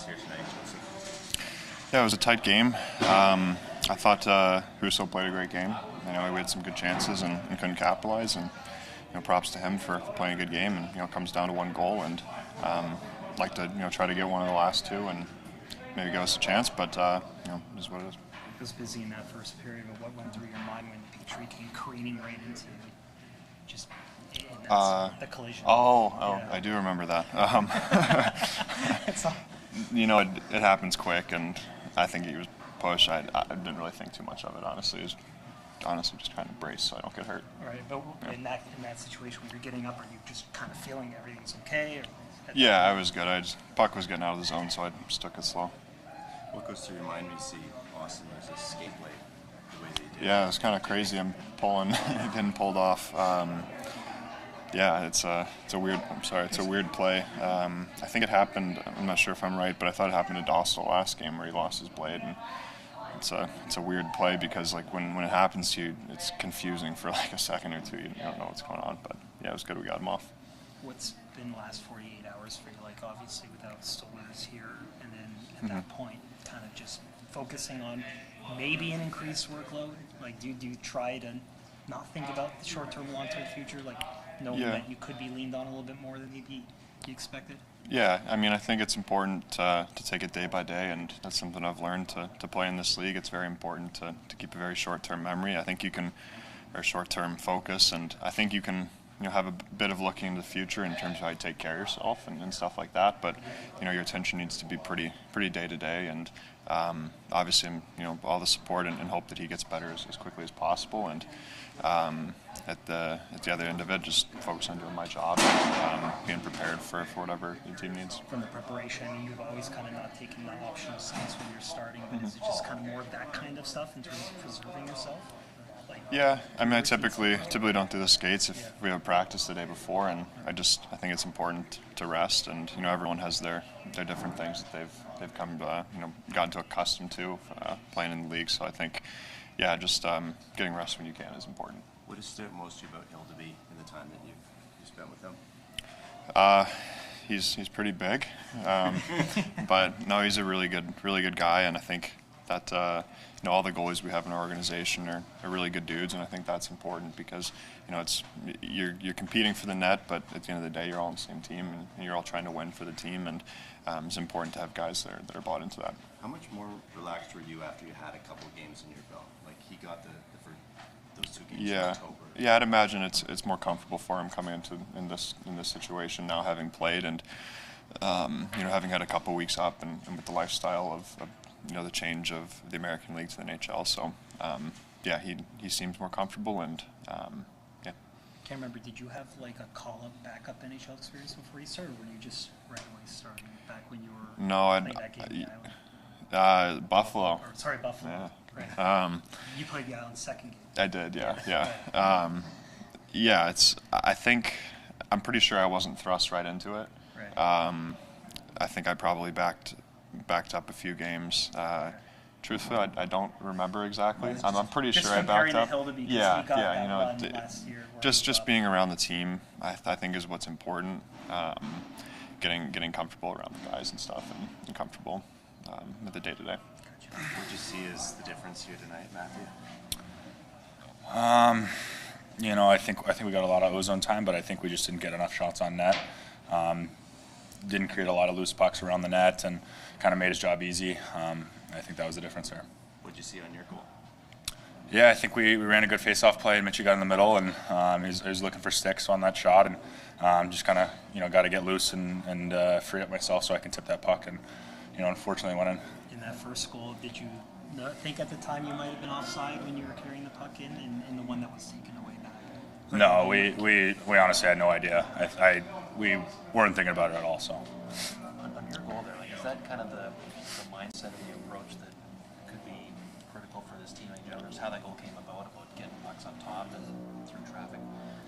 chance here tonight, Joseph? Yeah, it was a tight game. I thought Husso played a great game. We had some good chances and couldn't capitalize. And props to him for playing a good game. And it comes down to one goal. And like to try to get one of the last two and maybe give us a chance. But it is what it is. It was busy in that first period, but what went through your mind when Petrie came careening right into you? Just the collision. Yeah. I do remember that. It happens quick, and I think he was pushed. I didn't really think too much of it, honestly. It was honestly just trying to brace so I don't get hurt. Right, but in that situation when you're getting up, are you just kind of feeling everything's okay? Yeah, I was good. Puck was getting out of the zone, so I just took it slow. What goes through your mind when you see Austin lose his skate blade the way they did? Yeah, it was kind of crazy. I'm getting pulled off. Yeah, it's a weird play. I think it happened. I'm not sure if I'm right, but I thought it happened to Dostal last game where he lost his blade. And it's a weird play because when it happens to you, it's confusing for like a second or two. You don't know what's going on. But yeah, it was good we got him off. What's been the last 48 hours for you? Like obviously without Stolarz here, and then at that point, kind of just focusing on maybe an increased workload. Like do you try to not think about the short-term, long-term future? Like knowing that you could be leaned on a little bit more than maybe you expected? Yeah, I think it's important to take it day by day, and that's something I've learned to play in this league. It's very important to keep a very short-term memory. I think you can, or short-term focus, and I think you can have a bit of looking into the future in terms of how you take care of yourself and stuff like that. But your attention needs to be pretty day to day, and obviously all the support and hope that he gets better as quickly as possible. And at the other end of it, just focus on doing my job, being prepared for whatever the team needs. From the preparation, you've always kind of not taken the optional stance when you're starting, but is it just kind of more of that kind of stuff in terms of preserving yourself? Yeah, I typically don't do the skates if we have practice the day before, and I think it's important to rest, and everyone has their different things that they've come gotten to accustomed to playing in the league. So I think just getting rest when you can is important. What has stood most to you about Hildeby in the time that you've spent with him? He's pretty big, but no, he's a really good guy, and I think that all the goalies we have in our organization are really good dudes, and I think that's important because it's you're competing for the net, but at the end of the day, you're all on the same team, and you're all trying to win for the team, and it's important to have guys that are bought into that. How much more relaxed were you after you had a couple of games in your belt? Like he got those 2 games in October. Yeah, I'd imagine it's more comfortable for him coming in this situation now, having played and having had a couple weeks up and with the lifestyle of the change of the American League to the NHL. So he seems more comfortable, and Can't remember, did you have like a call-up backup NHL experience before you started, or were you just right away starting back when you were playing that game? Buffalo. Buffalo. Yeah. Right. You played the Island's second game. I did, yeah. I'm pretty sure I wasn't thrust right into it. Right. I think I probably backed up a few games. Truthfully, I don't remember exactly. I'm pretty sure I backed up. Last year. Just being around the team, I think is what's important. Getting comfortable around the guys and stuff, and comfortable with the day to day. What did you see as the difference here tonight, Matthew? I think we got a lot of ozone time, but I think we just didn't get enough shots on net. Didn't create a lot of loose pucks around the net, and kind of made his job easy. I think that was the difference there. What did you see on your goal? Yeah, I think we ran a good face-off play, and Mitchie got in the middle, and he was looking for sticks on that shot, and just kind of got to get loose and free up myself so I can tip that puck, and unfortunately went in. In that first goal, did you not think at the time you might have been offside when you were carrying the puck in the one that was taken away back? No, we honestly had no idea. We weren't thinking about it at all. So. On your goal there, is that kind of the mindset of the approach that could be critical for this team in general? Just how that goal came about getting pucks on top and through traffic?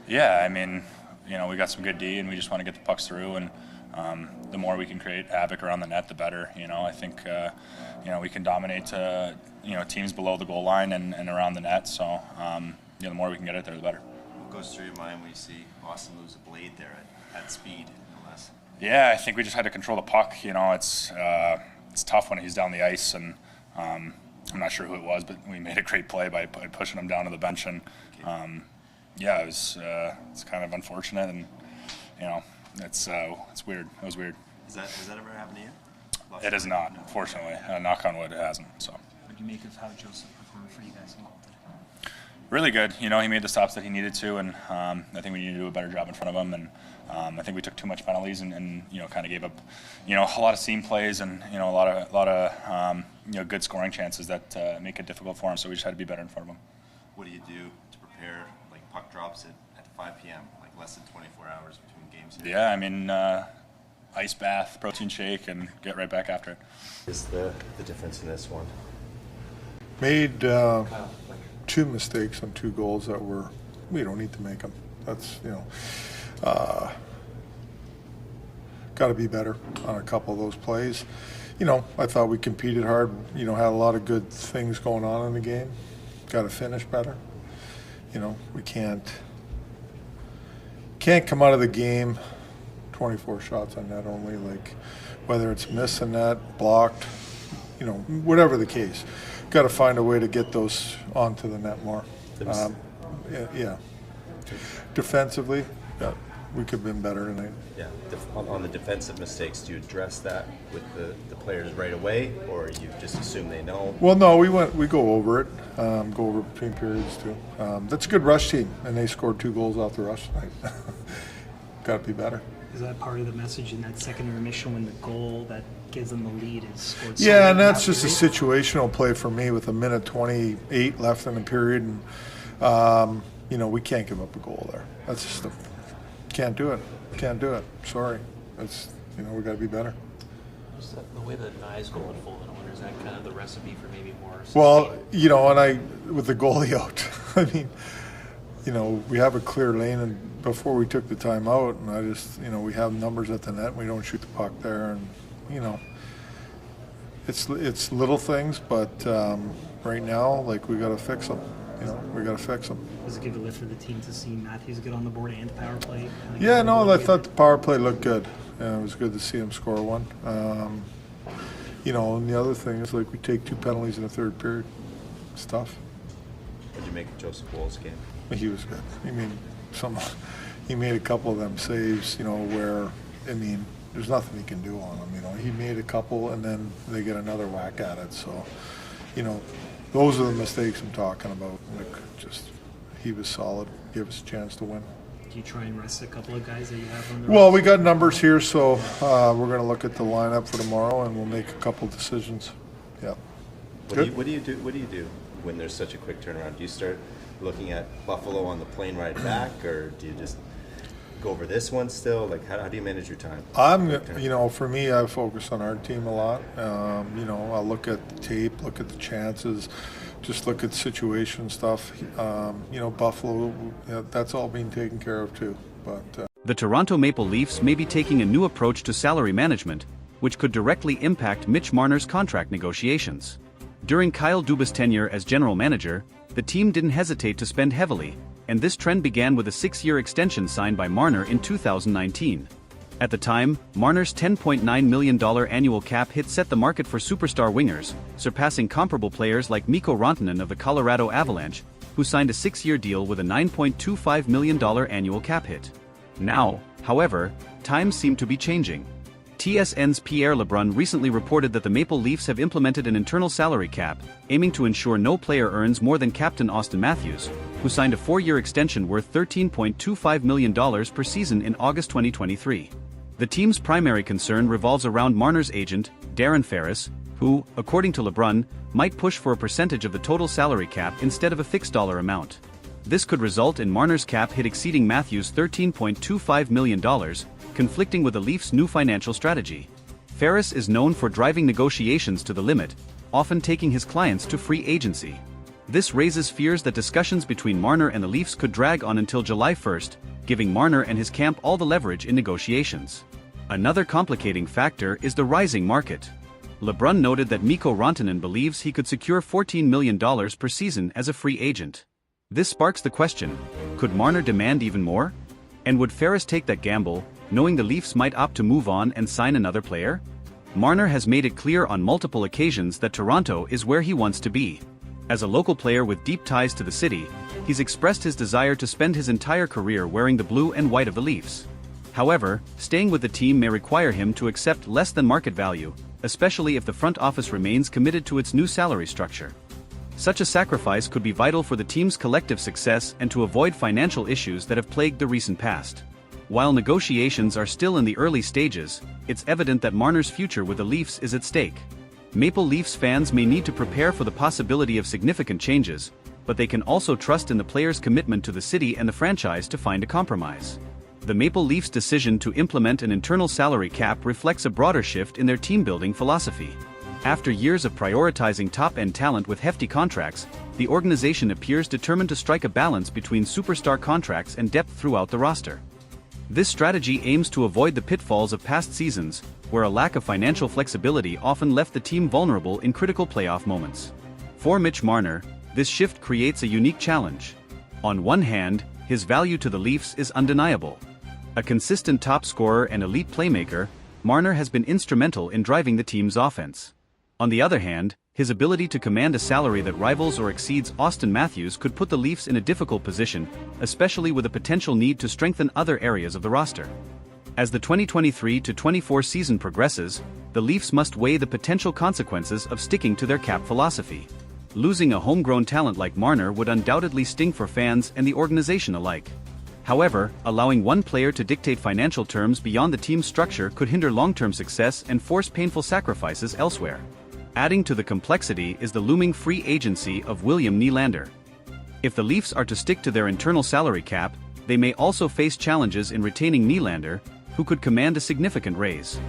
Yeah, we got some good D, and we just want to get the pucks through, and the more we can create havoc around the net, the better. I think we can dominate teams below the goal line and around the net. So the more we can get it there, the better. What goes through your mind when you see Austin lose a blade there at speed in the last Yeah, I think we just had to control the puck. It's tough when he's down the ice, and I'm not sure who it was, but we made a great play by pushing him down to the bench, and it's kind of unfortunate, and it's weird. It was weird. Has that ever happened to you? It has not, unfortunately. Knock on wood, it hasn't. So. What do you make of how Joseph performed for you guys in goal today? Really good. He made the stops that he needed to, and I think we need to do a better job in front of him. And I think we took too much penalties and kind of gave up, a lot of seam plays and a lot of good scoring chances that make it difficult for him. So we just had to be better in front of him. What do you do to prepare like puck drops at 5 p.m. like less than 24 hours between games? Here? Yeah, ice bath, protein shake, and get right back after it. Is the difference in this one? Made 2 mistakes on 2 goals that we don't need to make them. That's, got to be better on a couple of those plays. I thought we competed hard, had a lot of good things going on in the game. Got to finish better. We can't come out of the game 24 shots on net only, like whether it's missing net, blocked, whatever the case. Got to find a way to get those onto the net more. Yeah. Defensively, we could have been better tonight. Yeah. On the defensive mistakes, do you address that with the players right away, or you just assume they know? Well, no, we go over it, go over between periods too. That's a good rush team, and they scored 2 goals off the rush tonight. Got to be better. Is that part of the message in that second intermission when the goal that gives them the lead is scored? Yeah, and that's just a situational play for me with 1:28 left in the period, and we can't give up a goal there. That's just can't do it. Can't do it. Sorry. It's we got to be better. Is that the way that Nye's goal unfolded? I wonder, is that kind of the recipe for maybe more? Well, and with the goalie out, I mean, we have a clear lane, and before we took the time out, and I just, we have numbers at the net, and we don't shoot the puck there, and, it's little things, but right now, like, we got to fix them. We got to fix them. Does it give a lift for the team to see Matthews get on the board and the power play? Yeah, no, I thought the power play looked good. It was good to see him score one. And the other thing is, like, we take 2 penalties in the third period. It's tough. What did you make of Joseph Woll's game? He was good. He made a couple of them saves, where, there's nothing he can do on them. He made a couple, and then they get another whack at it. So, those are the mistakes I'm talking about. He was solid. Give us a chance to win. Do you try and rest a couple of guys that you have on the Well, roster? we got numbers here, so we're going to look at the lineup for tomorrow, and we'll make a couple decisions. Yeah. What do you do when there's such a quick turnaround? Do you start looking at Buffalo on the plane ride back, or do you just go over this one still? Like, how do you manage your time? For me, I focus on our team a lot. I'll look at the tape, look at the chances, just look at situation stuff. Buffalo, that's all being taken care of too. But the Toronto Maple Leafs may be taking a new approach to salary management, which could directly impact Mitch Marner's contract negotiations. During Kyle Dubas' tenure as general manager, the team didn't hesitate to spend heavily, and this trend began with a 6-year extension signed by Marner in 2019. At the time, Marner's $10.9 million annual cap hit set the market for superstar wingers, surpassing comparable players like Mikko Rantanen of the Colorado Avalanche, who signed a 6-year deal with a $9.25 million annual cap hit. Now, however, times seem to be changing. TSN's Pierre LeBrun recently reported that the Maple Leafs have implemented an internal salary cap, aiming to ensure no player earns more than captain Austin Matthews, who signed a 4-year extension worth $13.25 million per season in August 2023. The team's primary concern revolves around Marner's agent, Darren Ferris, who, according to LeBrun, might push for a percentage of the total salary cap instead of a fixed dollar amount. This could result in Marner's cap hit exceeding Matthews' $13.25 million, conflicting with the Leafs' new financial strategy. Ferris is known for driving negotiations to the limit, often taking his clients to free agency. This raises fears that discussions between Marner and the Leafs could drag on until July 1st, giving Marner and his camp all the leverage in negotiations. Another complicating factor is the rising market. LeBrun noted that Mikko Rantanen believes he could secure $14 million per season as a free agent. This sparks the question, could Marner demand even more? And would Ferris take that gamble, knowing the Leafs might opt to move on and sign another player? Marner has made it clear on multiple occasions that Toronto is where he wants to be. As a local player with deep ties to the city, he's expressed his desire to spend his entire career wearing the blue and white of the Leafs. However, staying with the team may require him to accept less than market value, especially if the front office remains committed to its new salary structure. Such a sacrifice could be vital for the team's collective success and to avoid financial issues that have plagued the recent past. While negotiations are still in the early stages, it's evident that Marner's future with the Leafs is at stake. Maple Leafs fans may need to prepare for the possibility of significant changes, but they can also trust in the player's commitment to the city and the franchise to find a compromise. The Maple Leafs' decision to implement an internal salary cap reflects a broader shift in their team-building philosophy. After years of prioritizing top-end talent with hefty contracts, the organization appears determined to strike a balance between superstar contracts and depth throughout the roster. This strategy aims to avoid the pitfalls of past seasons, where a lack of financial flexibility often left the team vulnerable in critical playoff moments. For Mitch Marner, this shift creates a unique challenge. On one hand, his value to the Leafs is undeniable. A consistent top scorer and elite playmaker, Marner has been instrumental in driving the team's offense. On the other hand, his ability to command a salary that rivals or exceeds Auston Matthews could put the Leafs in a difficult position, especially with a potential need to strengthen other areas of the roster. As the 2023-24 season progresses, the Leafs must weigh the potential consequences of sticking to their cap philosophy. Losing a homegrown talent like Marner would undoubtedly sting for fans and the organization alike. However, allowing one player to dictate financial terms beyond the team's structure could hinder long-term success and force painful sacrifices elsewhere. Adding to the complexity is the looming free agency of William Nylander. If the Leafs are to stick to their internal salary cap, they may also face challenges in retaining Nylander, who could command a significant raise.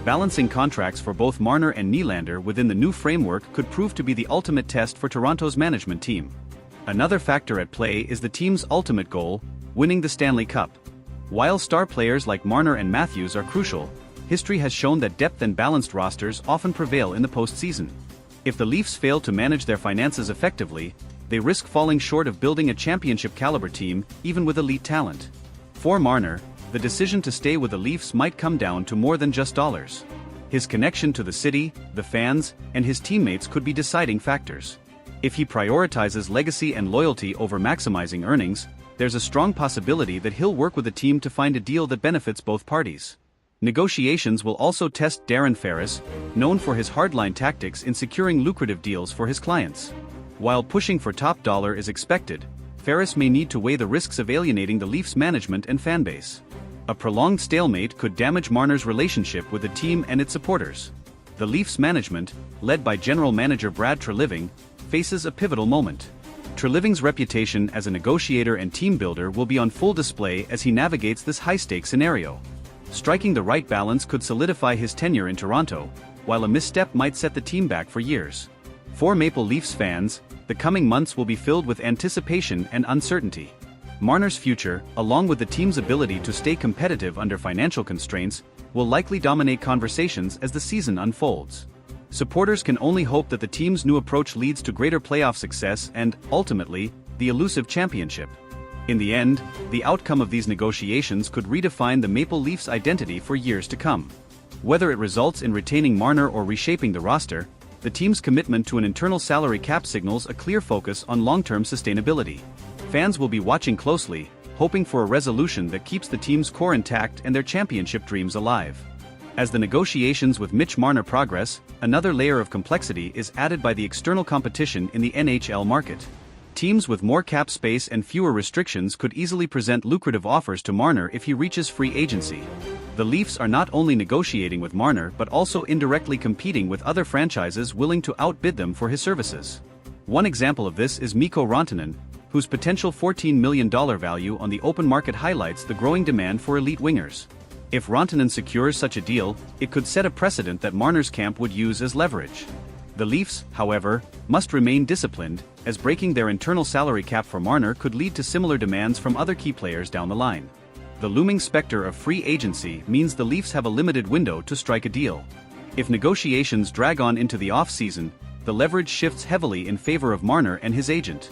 Balancing contracts for both Marner and Nylander within the new framework could prove to be the ultimate test for Toronto's management team. Another factor at play is the team's ultimate goal, winning the Stanley Cup. While star players like Marner and Matthews are crucial, history has shown that depth and balanced rosters often prevail in the postseason. If the Leafs fail to manage their finances effectively, they risk falling short of building a championship-caliber team, even with elite talent. For Marner, the decision to stay with the Leafs might come down to more than just dollars. His connection to the city, the fans, and his teammates could be deciding factors. If he prioritizes legacy and loyalty over maximizing earnings, there's a strong possibility that he'll work with the team to find a deal that benefits both parties. Negotiations will also test Darren Ferris, known for his hardline tactics in securing lucrative deals for his clients. While pushing for top dollar is expected, Ferris may need to weigh the risks of alienating the Leafs management and fanbase. A prolonged stalemate could damage Marner's relationship with the team and its supporters. The Leafs management, led by general manager Brad Treliving, faces a pivotal moment. Treliving's reputation as a negotiator and team builder will be on full display as he navigates this high-stakes scenario. Striking the right balance could solidify his tenure in Toronto, while a misstep might set the team back for years. For Maple Leafs fans, the coming months will be filled with anticipation and uncertainty. Marner's future, along with the team's ability to stay competitive under financial constraints, will likely dominate conversations as the season unfolds. Supporters can only hope that the team's new approach leads to greater playoff success and, ultimately, the elusive championship. In the end, the outcome of these negotiations could redefine the Maple Leafs' identity for years to come. Whether it results in retaining Marner or reshaping the roster, the team's commitment to an internal salary cap signals a clear focus on long-term sustainability. Fans will be watching closely, hoping for a resolution that keeps the team's core intact and their championship dreams alive. As the negotiations with Mitch Marner progress, another layer of complexity is added by the external competition in the NHL market. Teams with more cap space and fewer restrictions could easily present lucrative offers to Marner if he reaches free agency. The Leafs are not only negotiating with Marner but also indirectly competing with other franchises willing to outbid them for his services. One example of this is Mikko Rantanen, whose potential $14 million value on the open market highlights the growing demand for elite wingers. If Rantanen secures such a deal, it could set a precedent that Marner's camp would use as leverage. The Leafs, however, must remain disciplined, as breaking their internal salary cap for Marner could lead to similar demands from other key players down the line. The looming specter of free agency means the Leafs have a limited window to strike a deal. If negotiations drag on into the off-season, the leverage shifts heavily in favor of Marner and his agent.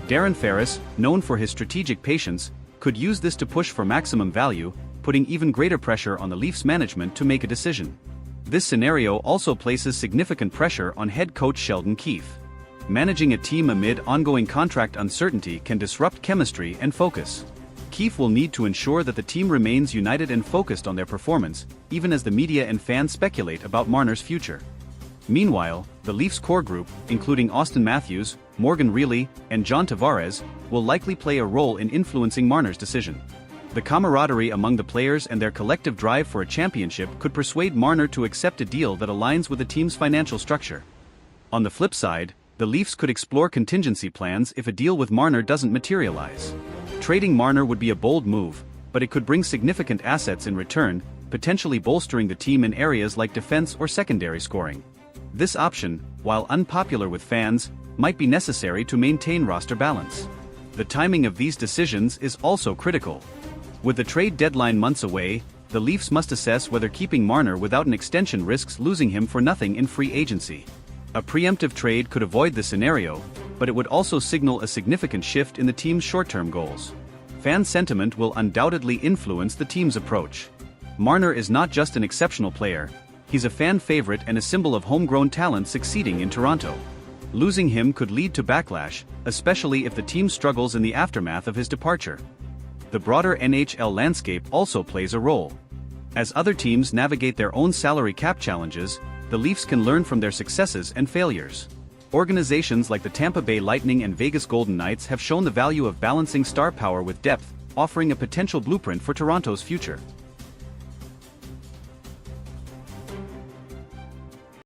Darren Ferris, known for his strategic patience, could use this to push for maximum value, putting even greater pressure on the Leafs management to make a decision. This scenario also places significant pressure on head coach Sheldon Keefe. Managing a team amid ongoing contract uncertainty can disrupt chemistry and focus. Keefe will need to ensure that the team remains united and focused on their performance, even as the media and fans speculate about Marner's future. Meanwhile, the Leafs core group, including Auston Matthews, Morgan Rielly, and John Tavares, will likely play a role in influencing Marner's decision. The camaraderie among the players and their collective drive for a championship could persuade Marner to accept a deal that aligns with the team's financial structure. On the flip side, the Leafs could explore contingency plans if a deal with Marner doesn't materialize. Trading Marner would be a bold move, but it could bring significant assets in return, potentially bolstering the team in areas like defense or secondary scoring. This option, while unpopular with fans, might be necessary to maintain roster balance. The timing of these decisions is also critical. With the trade deadline months away, the Leafs must assess whether keeping Marner without an extension risks losing him for nothing in free agency. A preemptive trade could avoid this scenario, but it would also signal a significant shift in the team's short-term goals. Fan sentiment will undoubtedly influence the team's approach. Marner is not just an exceptional player, he's a fan favorite and a symbol of homegrown talent succeeding in Toronto. Losing him could lead to backlash, especially if the team struggles in the aftermath of his departure. The broader NHL landscape also plays a role. As other teams navigate their own salary cap challenges, the Leafs can learn from their successes and failures. Organizations like the Tampa Bay Lightning and Vegas Golden Knights have shown the value of balancing star power with depth, offering a potential blueprint for Toronto's future.